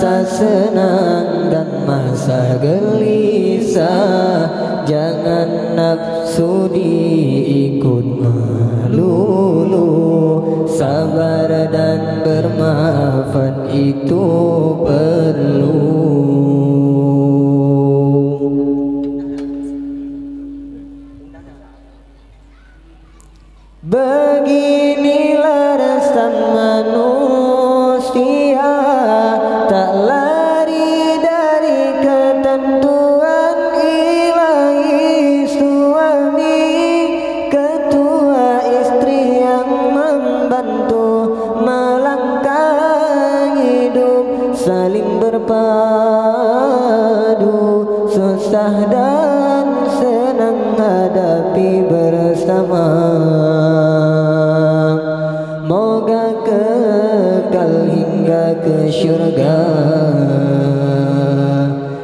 masa senang dan masa gelisah, jangan nafsu diikut melulu. Sabar dan bermaafan itu perlu. Beginilah rasa manusia, tak lari dari ketentuan ilahi. Suami ketua, istri yang membantu melangkah hidup, saling berpadu, susah dan senang hadapi bersama. Moga kekal hingga ke syurga.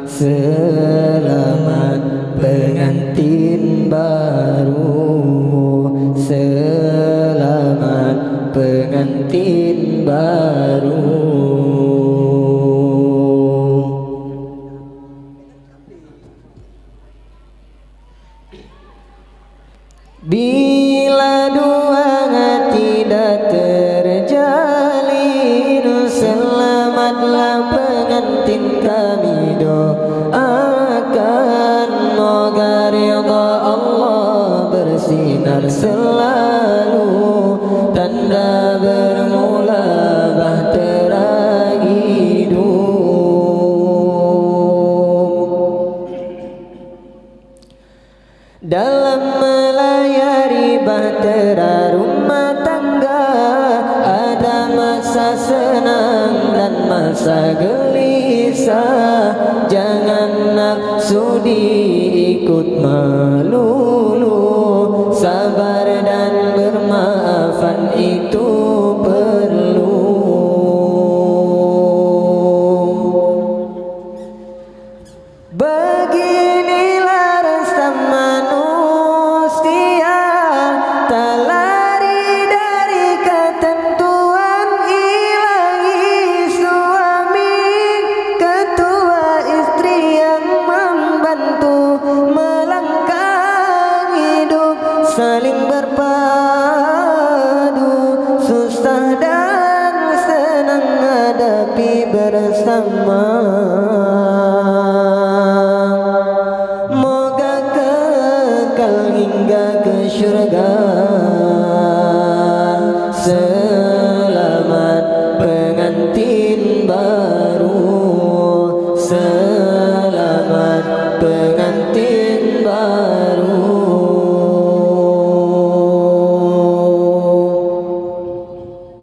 Selamat pengantin baru, selamat pengantin baru. Bila dua hati tidak terjalin, selamatlah pengantin kami doakan. Moga ridha Allah bersinar selalu, tanda bermula bahtera hidup. Dalam melayari bahtera rumah tangga, ada masa senang dan masa gelisah, jangan nafsu diikut melulu. Sabar dan bermaafan itu perlu. Beginilah rasa manusia, tak lari dari ketentuan ilahi. Suami ketua, istri yang membantu melangkah hidup, saling berpadu, susah dan senang hadapi bersama.